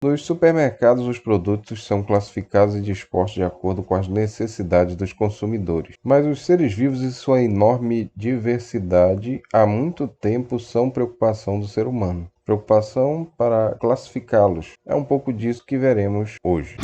Nos supermercados, os produtos são classificados e dispostos de acordo com as necessidades dos consumidores. Mas os seres vivos e sua enorme diversidade há muito tempo são preocupação do ser humano. Preocupação para classificá-los. É um pouco disso que veremos hoje.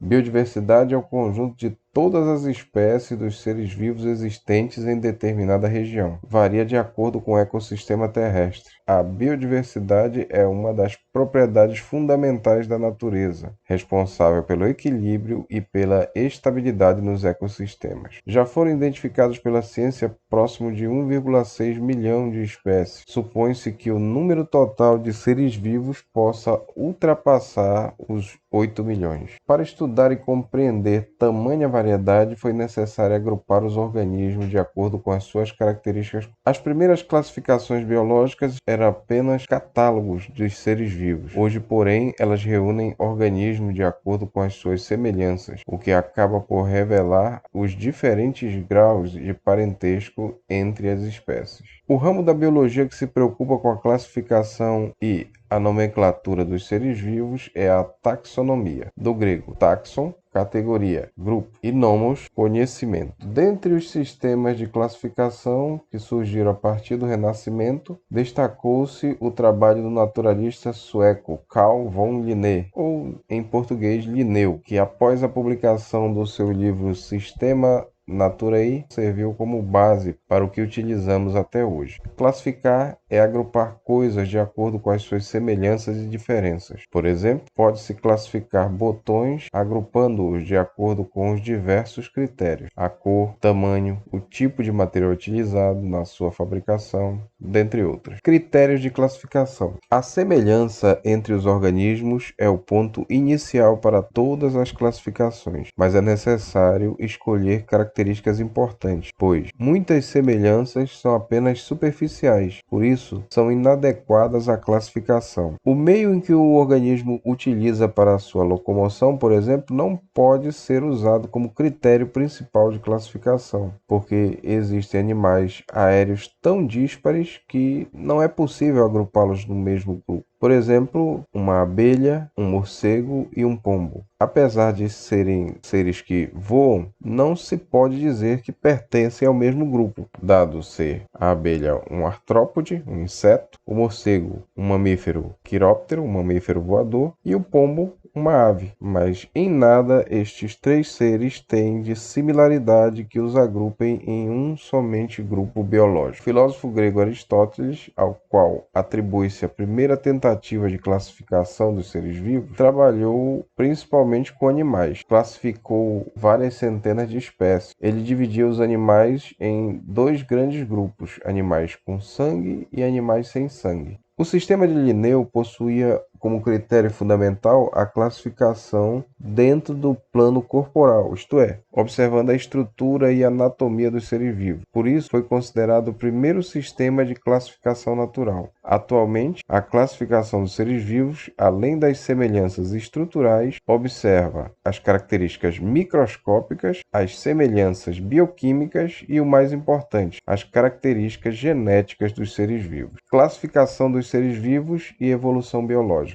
Biodiversidade é o conjunto de todas as espécies dos seres vivos existentes em determinada região. Varia de acordo com o ecossistema terrestre. A biodiversidade é uma das propriedades fundamentais da natureza, responsável pelo equilíbrio e pela estabilidade nos ecossistemas. Já foram identificados pela ciência próximo de 1,6 milhão de espécies. Supõe-se que o número total de seres vivos possa ultrapassar os 8 milhões. Para estudar e compreender tamanha variedade, foi necessário agrupar os organismos de acordo com as suas características. As primeiras classificações biológicas eram apenas catálogos dos seres vivos. Hoje, porém, elas reúnem organismos de acordo com as suas semelhanças, o que acaba por revelar os diferentes graus de parentesco entre as espécies. O ramo da biologia que se preocupa com a classificação e a nomenclatura dos seres vivos é a taxonomia, do grego taxon, categoria, grupo, e nomos, conhecimento. Dentre os sistemas de classificação que surgiram a partir do Renascimento, destacou-se o trabalho do naturalista sueco Carl von Linné, ou em português Linneu, que após a publicação do seu livro Sistema Naturae serviu como base para o que utilizamos até hoje. Classificar é agrupar coisas de acordo com as suas semelhanças e diferenças. Por exemplo, pode-se classificar botões agrupando-os de acordo com os diversos critérios: a cor, tamanho, o tipo de material utilizado na sua fabricação, dentre outros. Critérios de classificação. A semelhança entre os organismos é o ponto inicial para todas as classificações, mas é necessário escolher características importantes, pois muitas semelhanças são apenas superficiais, por isso são inadequadas à classificação. O meio em que o organismo utiliza para a sua locomoção, por exemplo, não pode ser usado como critério principal de classificação, porque existem animais aéreos tão díspares que não é possível agrupá-los no mesmo grupo. Por exemplo, uma abelha, um morcego e um pombo. Apesar de serem seres que voam, não se pode dizer que pertencem ao mesmo grupo, dado ser a abelha um artrópode, um inseto, o morcego um mamífero quiróptero, um mamífero voador, e o pombo uma ave, mas em nada estes três seres têm de similaridade que os agrupem em um somente grupo biológico. O filósofo grego Aristóteles, ao qual atribui-se a primeira tentativa de classificação dos seres vivos, trabalhou principalmente com animais. Classificou várias centenas de espécies. Ele dividia os animais em dois grandes grupos: animais com sangue e animais sem sangue. O sistema de Linneu possuía como critério fundamental a classificação dentro do plano corporal, isto é, observando a estrutura e anatomia dos seres vivos. Por isso, foi considerado o primeiro sistema de classificação natural. Atualmente, a classificação dos seres vivos, além das semelhanças estruturais, observa as características microscópicas, as semelhanças bioquímicas e, o mais importante, as características genéticas dos seres vivos. Classificação dos seres vivos e evolução biológica.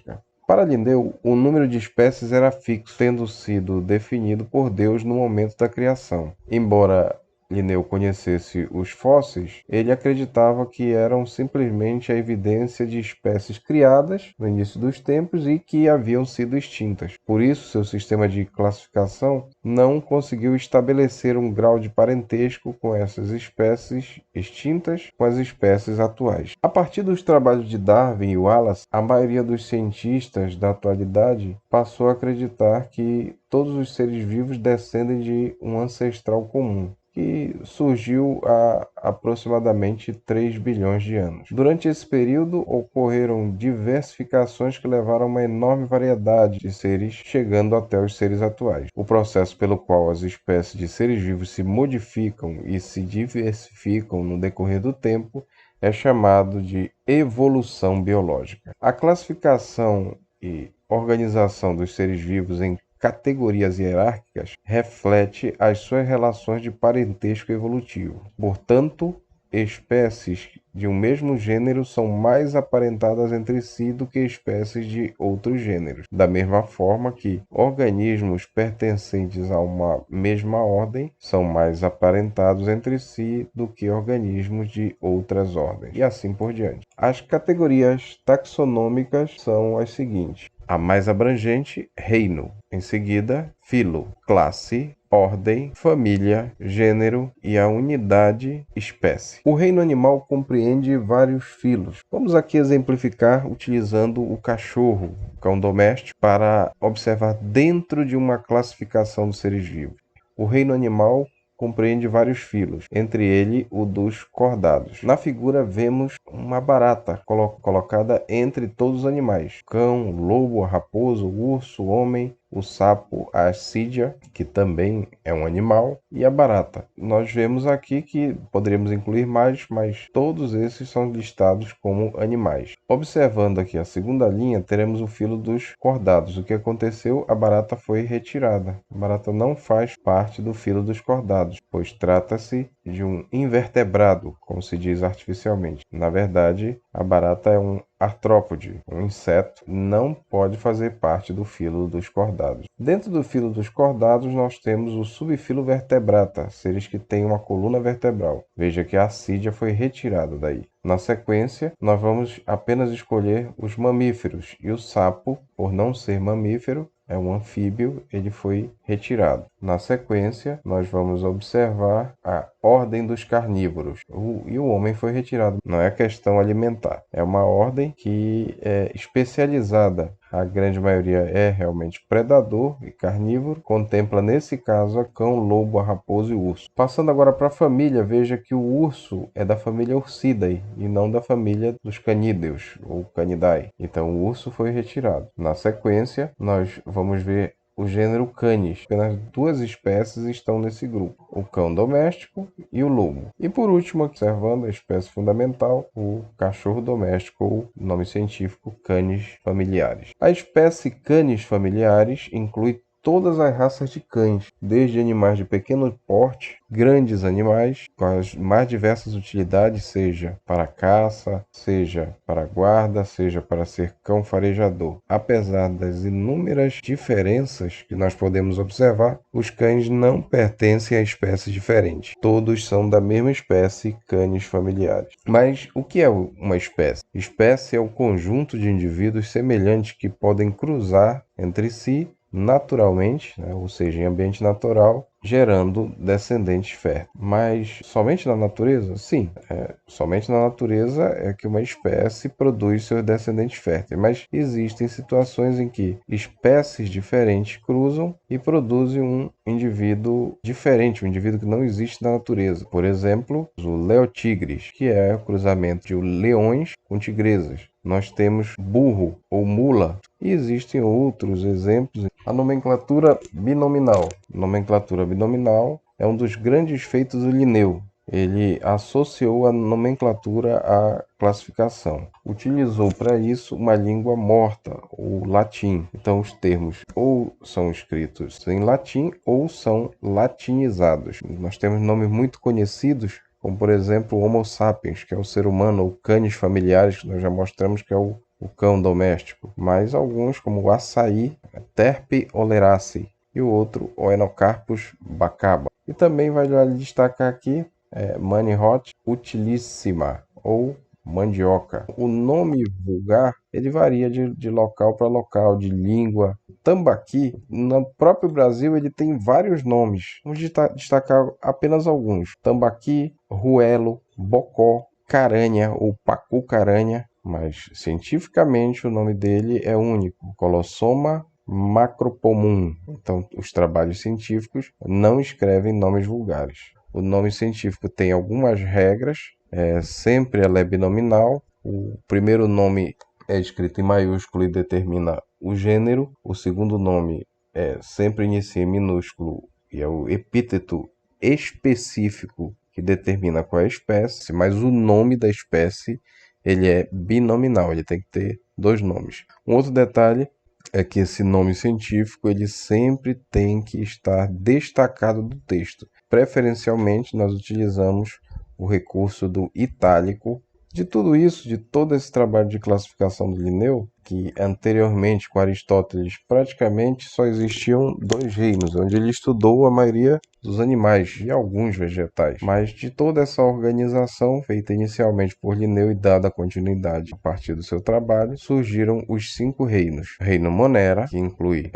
Para Linneu, o número de espécies era fixo, tendo sido definido por Deus no momento da criação. Embora Linneu conhecesse os fósseis, ele acreditava que eram simplesmente a evidência de espécies criadas no início dos tempos e que haviam sido extintas. Por isso, seu sistema de classificação não conseguiu estabelecer um grau de parentesco com essas espécies extintas com as espécies atuais. A partir dos trabalhos de Darwin e Wallace, a maioria dos cientistas da atualidade passou a acreditar que todos os seres vivos descendem de um ancestral comum, que surgiu há aproximadamente 3 bilhões de anos. Durante esse período, ocorreram diversificações que levaram a uma enorme variedade de seres, chegando até os seres atuais. O processo pelo qual as espécies de seres vivos se modificam e se diversificam no decorrer do tempo é chamado de evolução biológica. A classificação e organização dos seres vivos em categorias hierárquicas reflete as suas relações de parentesco evolutivo. Portanto, espécies de um mesmo gênero são mais aparentadas entre si do que espécies de outros gêneros. Da mesma forma que organismos pertencentes a uma mesma ordem são mais aparentados entre si do que organismos de outras ordens, e assim por diante. As categorias taxonômicas são as seguintes: a mais abrangente, reino. Em seguida, filo, classe, ordem, família, gênero e a unidade, espécie. O reino animal compreende vários filos. Vamos aqui exemplificar utilizando o cachorro, o cão doméstico, para observar dentro de uma classificação dos seres vivos. O reino animal compreende vários filos, entre ele o dos cordados. Na figura vemos uma barata colocada entre todos os animais: cão, lobo, raposo, urso, homem, o sapo, a assídia, que também é um animal, e a barata. Nós vemos aqui que poderíamos incluir mais, mas todos esses são listados como animais. Observando aqui a segunda linha, teremos o filo dos cordados. O que aconteceu? A barata foi retirada. A barata não faz parte do filo dos cordados, pois trata-se de um invertebrado, como se diz artificialmente. Na verdade, a barata é um artrópode, um inseto, não pode fazer parte do filo dos cordados. Dentro do filo dos cordados, nós temos o subfilo vertebrata, seres que têm uma coluna vertebral. Veja que a assídia foi retirada daí. Na sequência, nós vamos apenas escolher os mamíferos, e o sapo, por não ser mamífero, é um anfíbio, ele foi retirado. Na sequência, nós vamos observar a ordem dos carnívoros. E o homem foi retirado. Não é questão alimentar. É uma ordem que é especializada. A grande maioria é realmente predador e carnívoro. Contempla, nesse caso, a cão, lobo, a raposa e o urso. Passando agora para a família, veja que o urso é da família Ursidae e não da família dos canídeos, ou Canidae. Então, o urso foi retirado. Na sequência, nós vamos ver o gênero Canis. Apenas duas espécies estão nesse grupo: o cão doméstico e o lobo. E por último, observando a espécie fundamental, o cachorro doméstico, ou nome científico, Canis familiaris. A espécie Canis familiaris inclui todas as raças de cães, desde animais de pequeno porte, grandes animais com as mais diversas utilidades, seja para caça, seja para guarda, seja para ser cão farejador. Apesar das inúmeras diferenças que nós podemos observar, os cães não pertencem a espécies diferentes. Todos são da mesma espécie, Canis familiaris. Mas o que é uma espécie? Espécie é o conjunto de indivíduos semelhantes que podem cruzar entre si naturalmente, ou seja, em ambiente natural, gerando descendentes férteis. Mas somente na natureza? Sim, somente na natureza é que uma espécie produz seus descendentes férteis. Mas existem situações em que espécies diferentes cruzam e produzem um indivíduo diferente, um indivíduo que não existe na natureza. Por exemplo, o leotigres, que é o cruzamento de leões com tigresas. Nós temos burro ou mula, e existem outros exemplos. A nomenclatura binominal. Nomenclatura binominal é um dos grandes feitos do Linneu. Ele associou a nomenclatura à classificação. Utilizou para isso uma língua morta, o latim. Então os termos ou são escritos em latim ou são latinizados. Nós temos nomes muito conhecidos, como por exemplo o Homo sapiens, que é o ser humano, ou Canis familiaris, que nós já mostramos que é o cão doméstico. Mas alguns, como o açaí, Terpe oleracea, e o outro, o Enocarpus bacaba. E também vale destacar aqui Manihot utilissima, ou mandioca. O nome vulgar ele varia de local para local, de língua. Tambaqui, no próprio Brasil, ele tem vários nomes. Vamos destacar apenas alguns: tambaqui, ruelo, bocó, caranha ou pacu-caranha. Mas cientificamente o nome dele é único: Colossoma macropomum. Então, os trabalhos científicos não escrevem nomes vulgares. O nome científico tem algumas regras, sempre ela é binominal. O primeiro nome é escrito em maiúsculo e determina o gênero. O segundo nome sempre inicia em minúsculo e é o epíteto específico que determina qual é a espécie, mas o nome da espécie ele é binominal, ele tem que ter dois nomes. Um outro detalhe é que esse nome científico ele sempre tem que estar destacado do texto. Preferencialmente, nós utilizamos o recurso do itálico. De tudo isso, de todo esse trabalho de classificação do Linneu, que anteriormente com Aristóteles praticamente só existiam dois reinos, onde ele estudou a maioria dos animais e alguns vegetais. Mas de toda essa organização, feita inicialmente por Linneu e dada continuidade a partir do seu trabalho, surgiram os 5 reinos. O reino Monera, que inclui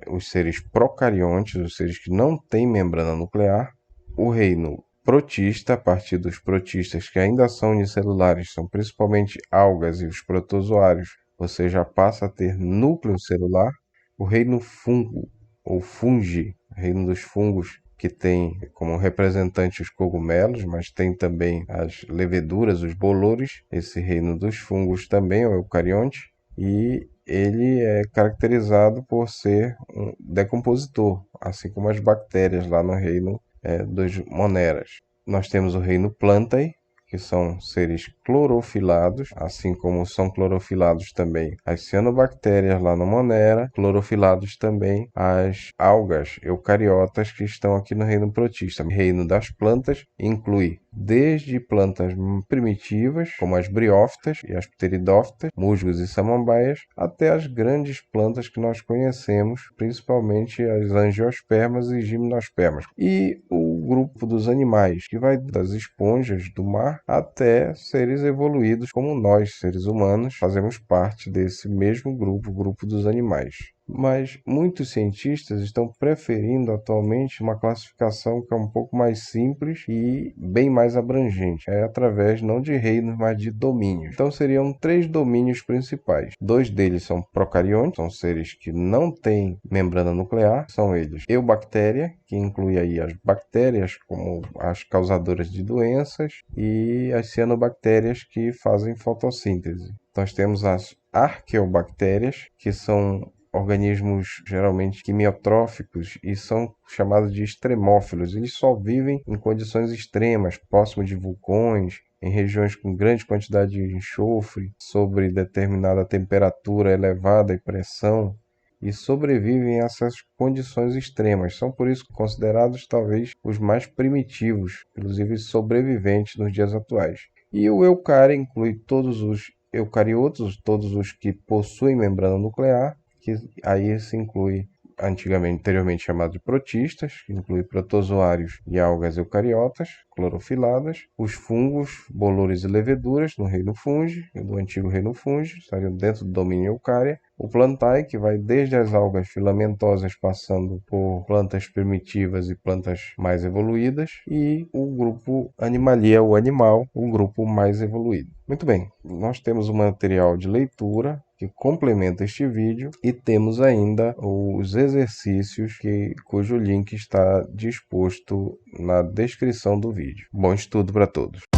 os seres procariontes, os seres que não têm membrana nuclear. O reino protista, a partir dos protistas que ainda são unicelulares, são principalmente algas e os protozoários, você já passa a ter núcleo celular. O reino fungo, ou fungi, reino dos fungos, que tem como representante os cogumelos, mas tem também as leveduras, os bolores. Esse reino dos fungos também é o eucarionte, e ele é caracterizado por ser um decompositor, assim como as bactérias lá no reino dos moneras. Nós temos o reino Plantae, que são seres clorofilados, assim como são clorofilados também as cianobactérias lá no Monera, clorofilados também as algas eucariotas que estão aqui no reino protista. O reino das plantas inclui desde plantas primitivas, como as briófitas e as pteridófitas, musgos e samambaias, até as grandes plantas que nós conhecemos, principalmente as angiospermas e gimnospermas. E o grupo dos animais, que vai das esponjas do mar até seres evoluídos como nós, seres humanos, fazemos parte desse mesmo grupo, o grupo dos animais. Mas muitos cientistas estão preferindo atualmente uma classificação que é um pouco mais simples e bem mais abrangente. É através não de reinos, mas de domínios. Então seriam 3 domínios principais. 2 deles são procariontes, são seres que não têm membrana nuclear. São eles eubactéria, que inclui aí as bactérias como as causadoras de doenças, e as cianobactérias que fazem fotossíntese. Nós temos as arqueobactérias, que são organismos geralmente quimiotróficos e são chamados de extremófilos. Eles só vivem em condições extremas, próximo de vulcões, em regiões com grande quantidade de enxofre, sobre determinada temperatura elevada e pressão, e sobrevivem a essas condições extremas. São por isso considerados talvez os mais primitivos, inclusive sobreviventes nos dias atuais. E o eucária inclui todos os eucariotos, todos os que possuem membrana nuclear, que aí se inclui anteriormente chamado de protistas, que inclui protozoários e algas eucariotas, clorofiladas, os fungos, bolores e leveduras no reino fungi, do antigo reino fungi, estariam dentro do domínio eucária, o plantae, que vai desde as algas filamentosas passando por plantas primitivas e plantas mais evoluídas, e o grupo animalia, o animal, o grupo mais evoluído. Muito bem, nós temos um material de leitura que complementa este vídeo e temos ainda os exercícios cujo link está disposto na descrição do vídeo. Bom estudo para todos!